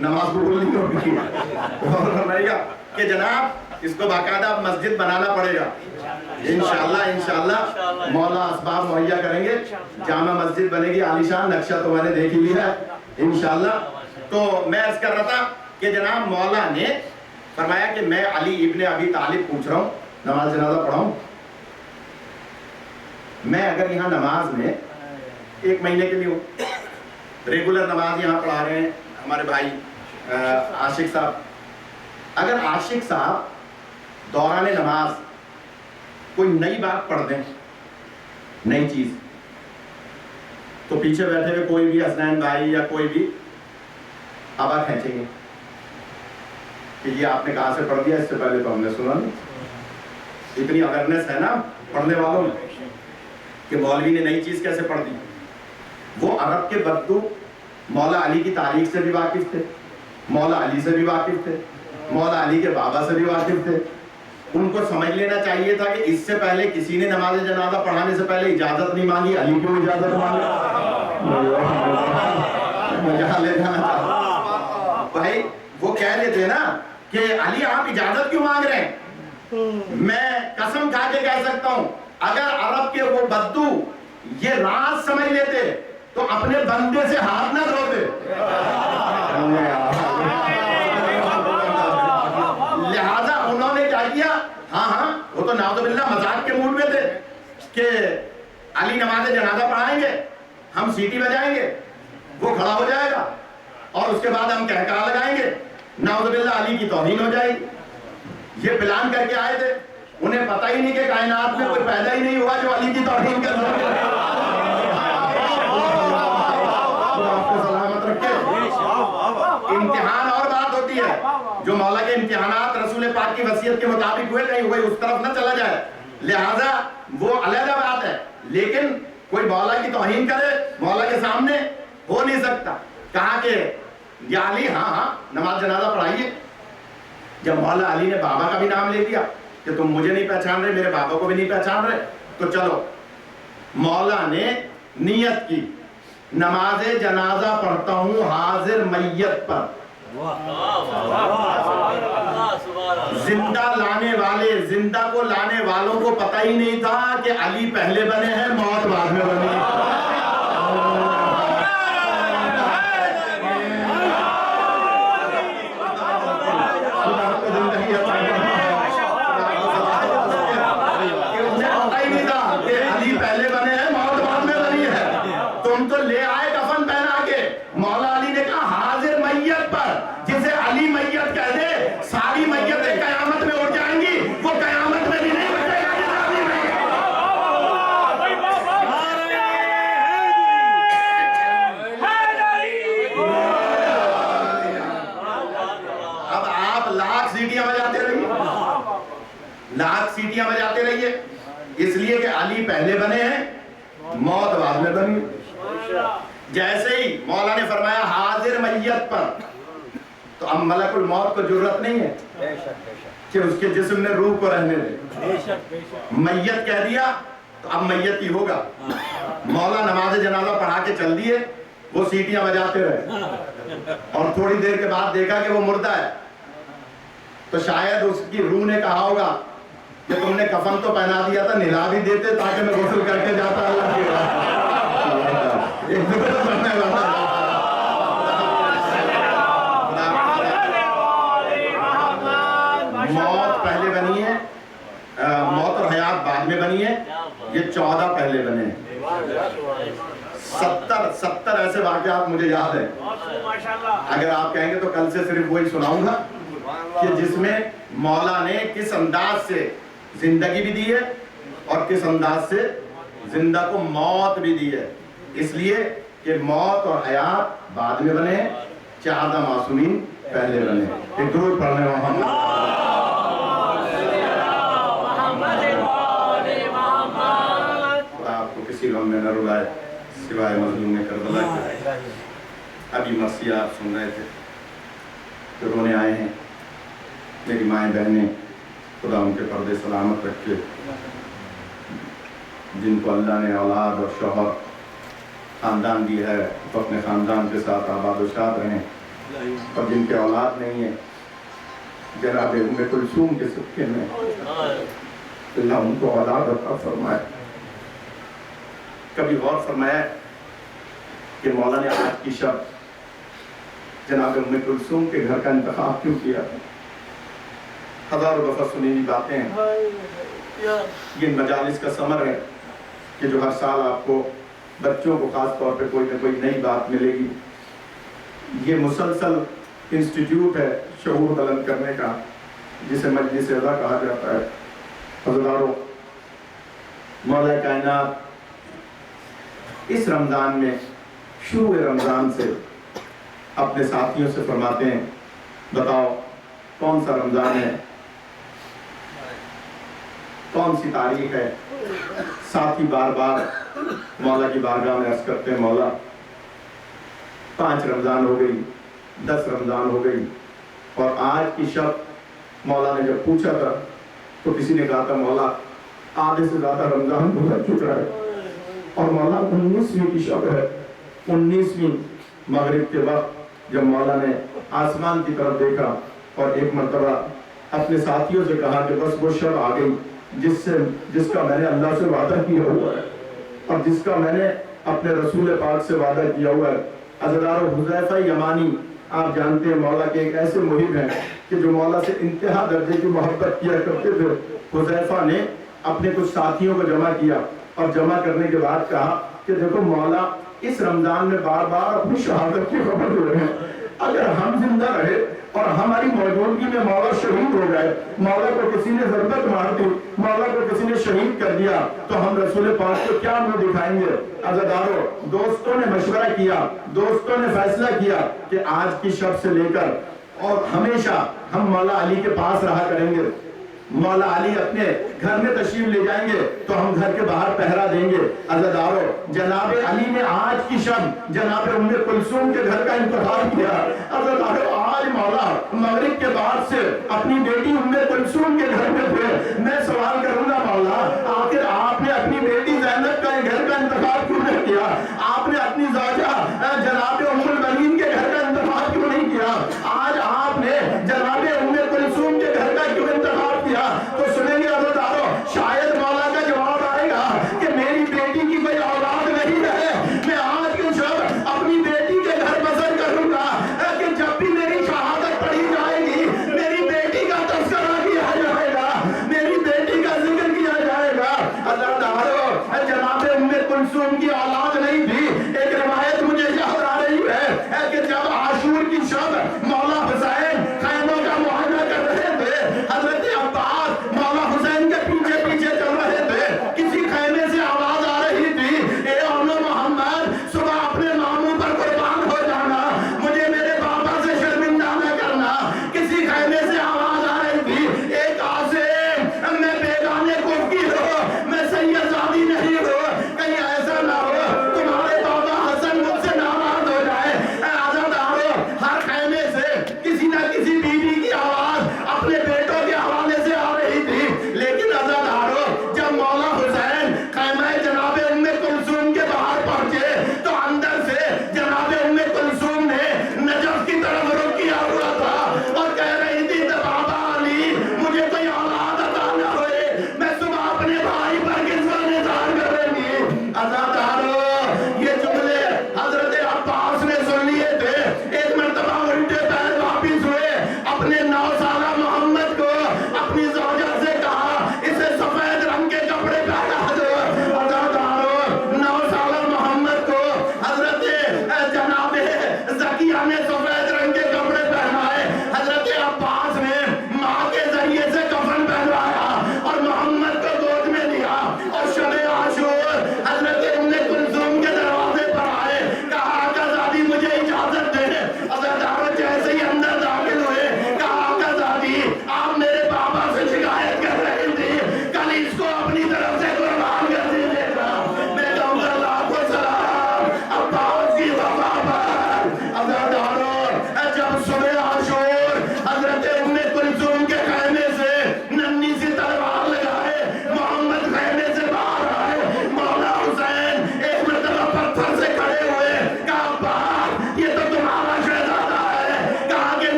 نماز قبول نہیں ہوگی. اور فرمائے گا کہ جناب اس کو باقاعدہ مسجد بنانا پڑے گا. انشاءاللہ مولا اسباب مہیا کریں گے, جامع مسجد بنے گی عالیشان, نقشہ تو میں نے دیکھ لیا ہے انشاءاللہ. تو میں عرض کر رہا تھا کہ جناب مولا نے فرمایا کہ میں علی ابن ابی طالب پوچھ رہا ہوں, نماز جنازہ پڑھاؤں. میں اگر یہاں نماز میں 1 مہینے کے لیے ہوں, ریگولر نماز یہاں پڑھا رہے ہیں ہمارے بھائی عاشق صاحب, اگر عاشق صاحب دوران نماز کوئی نئی بات پڑھ دیں, نئی چیز, تو پیچھے بیٹھے ہوئے کوئی بھی حسنین بھائی یا کوئی بھی آبا کھینچیں گے کہ یہ آپ نے کہاں سے پڑھ دیا, اس سے پہلے تو ہم نے سنا نہیں. اتنی اویئرنیس ہے نا پڑھنے والوں میں کہ مولوی نے نئی چیز کیسے پڑھ دی. وہ عرب کے بدو مولا علی کی تاریخ سے بھی واقف تھے, مولا علی سے بھی واقف تھے, مولا علی کے بابا سے بھی واقف تھے. ان کو سمجھ لینا چاہیے تھا کہ اس سے پہلے کسی نے نماز جنازہ پڑھانے سے پہلے اجازت نہیں مانگی, علی کیوں اجازت مانگی. یہاں لے جانا چاہتا بھائی, وہ کہہ لیتے نا کہ علی آپ اجازت کیوں مانگ رہے ہیں. میں قسم کھا کے کہہ سکتا ہوں اگر عرب کے وہ بدو یہ راز سمجھ لیتے تو اپنے بندے سے ہاتھ نہ دھوتے. لہذا انہوں نے کیا کیا, ہاں وہ تو نعوذ باللہ مذاق کے موڈ میں تھے کہ علی نماز جنازہ پڑھائیں گے, ہم سیٹی بجائیں گے, وہ کھڑا ہو جائے گا اور اس کے بعد ہم کہکہا لگائیں گے, نعوذ باللہ علی کی توہین ہو جائے گی. یہ پلان کر کے آئے تھے, انہیں پتہ ہی نہیں کہ کائنات میں کوئی پیدا ہی نہیں ہوا جو علی کی توہین کر سکے. آپ کو سلامت رکھے. امتحان اور بات ہوتی ہے, جو مولا کے امتحانات رسول پاک کی وصیت کے مطابق ہوئے کہیں ہوئے اس طرف نہ چلا جائے, لہذا وہ علیحدہ بات ہے. لیکن کوئی مولا کی توہین کرے مولا کے سامنے ہو نہیں سکتا. کہا کہ یا علی ہاں نماز جنازہ پڑھائیے. جب مولا علی نے بابا کا بھی نام لے دیا کہ تم مجھے نہیں پہچان رہے, میرے بابا کو بھی نہیں پہچان رہے, تو چلو مولا نے نیت کی نماز جنازہ پڑھتا ہوں حاضر میت پر. زندہ لانے والے, زندہ کو لانے والوں کو پتہ ہی نہیں تھا کہ علی پہلے بنے ہیں, موت بعد میں بنی. لاکھ سیٹیاں بجاتے رہیے, اس لیے کہ علی پہلے بنے ہیں, موت بعد میں بنی. جیسے ہی مولا نے فرمایا حاضر میت پر, تو اب ملک الموت کو جرت نہیں ہے کہ اس کے جسم نے روح کو رہنے دے. میت کہہ دیا تو اب میت ہی ہوگا. مولا نماز جنازہ پڑھا کے چل دیے, وہ سیٹیاں بجاتے رہے اور تھوڑی دیر کے بعد دیکھا کہ وہ مردہ ہے. تو شاید اس کی روح نے کہا ہوگا کہ تم نے کفن تو پہنا دیا تھا, نہلا بھی دیتے تاکہ میں غسل کر کے جاتا. اللہ کی موت پہلے بنی ہے, موت اور حیات بعد میں بنی ہے. یہ 14 پہلے بنے ہیں. 70 ایسے واقعات مجھے یاد ہیں. اگر آپ کہیں گے تو کل سے صرف وہی سناؤں گا کہ جس میں مولا نے کس انداز سے زندگی بھی دی ہے اور کس انداز سے زندہ کو موت بھی دی ہے. اس لیے کہ موت اور حیات بعد میں بنے, 14 معصومین پہلے بنے. ایک درود پڑھنے محمد. آپ کو کسی غم میں نہ رلائے سوائے مظلوم کربلا کے. ابھی مرثیہ آپ سن رہے تھے جو رونے آئے ہیں, میری مائیں بہنیں, خدا ان کے پردے سلامت رکھے. جن کو اللہ نے اولاد اور شوہر خاندان دی ہے, وہ اپنے خاندان کے ساتھ آباد و شاد رہیں. اور جن کے اولاد نہیں ہے جناب ام کلثوم کے صدقے میں اللہ ان کو اولاد عطا فرمائے۔ کبھی غور فرمایا کہ مولا نے آج کی شب جناب ام کلثوم کے گھر کا انتخاب کیوں کیا؟ ہزاروں دفعہ سنی ہوئی باتیں ہیں، یہ مجالس کا ثمر ہے کہ جو ہر سال آپ کو بچوں کو خاص طور پہ کوئی نہ کوئی نئی بات ملے گی۔ یہ مسلسل انسٹیٹیوٹ ہے شعور بلند کرنے کا، جسے مجلس اعلیٰ کہا جاتا ہے۔ حضراتو، مولا کائنات اس رمضان میں شروع رمضان سے اپنے ساتھیوں سے فرماتے ہیں، بتاؤ کون سا رمضان ہے، کون سی تاریخ ہے؟ ساتھی بار بار مولا کی بارگاہ میں عرض کرتے ہیں، مولا 5 رمضان ہو گئی، 10 رمضان ہو گئی، اور آج کی شب مولا نے جب پوچھا تھا تو کسی نے کہا تھا مولا آدھے سے زیادہ رمضان گزر چکا ہے، اور مولا 19ویں کی شب ہے۔ 19ویں مغرب کے وقت جب مولا نے آسمان کی طرف دیکھا اور ایک مرتبہ اپنے ساتھیوں سے کہا کہ بس وہ شب آ گئی جس کا میں نے اللہ سے وعدہ کیا ہوا ہے اور جس کا میں نے اپنے رسول پاک سے وعدہ کیا ہوا ہے۔ عزیزانو، حذیفہ یمانی آپ جانتے ہیں مولا کے ایک ایسے محب ہیں کہ جو مولا سے انتہا درجے کی محبت کیا کرتے تھے۔ حذیفہ نے اپنے کچھ ساتھیوں کو جمع کیا اور جمع کرنے کے بعد کہا کہ دیکھو مولا اس رمضان میں بار بار اپنی شہادت کی خبر دے رہے ہیں، اگر ہم زندہ رہے اور ہماری موجودگی میں مولا شہید ہو گئے، مولا کو کسی نے ضربت مار دی، مولا کو کسی نے شہید کر دیا، تو ہم رسول پاک کو کیا منہ دکھائیں گے؟ عزیزانو، دوستوں نے مشورہ کیا، دوستوں نے فیصلہ کیا کہ آج کی شب سے لے کر اور ہمیشہ ہم مولا علی کے پاس رہا کریں گے۔ مولا علی اپنے گھر میں تشریف لے جائیں گے تو ہم گھر کے باہر پہرا دیں گے۔ عزیزانو، جناب علی نے آج کی شب جناب ام کلثوم کے گھر کا انتخاب کیا۔ عزیزانو، آج مولا مغرب کے بعد سے اپنی بیٹی ام کلثوم کے گھر میں تھے۔ میں سوال کروں گا مولا، آخر آپ نے اپنی بیٹی زینب کا گھر کا انتخاب کیوں نہیں کیا؟ آپ نے اپنی زوجہ جناب ام البنین کے گھر کا انتخاب کیوں نہیں کیا؟ آج آپ نے جناب ام کلثوم کے گھر کا کیوں انتخاب کیا؟ تو سنیں گے عزیزانو، شاید مولا کا جواب آئے گا کہ میری بیٹی کی کوئی اولاد نہیں ہے، میں آج کی شب اپنی بیٹی کے گھر بسر کروں گا کہ جب بھی میری شہادت پڑھی جائے گی میری بیٹی کا تذکرہ کیا جائے گا، میری بیٹی کا ذکر کیا جائے گا۔ عزیزانو، جناب ام کلثوم کی اولاد نہیں تھی۔ ایک روایت مجھے یاد آ رہی ہے کہ جب عاشور کی شب مولا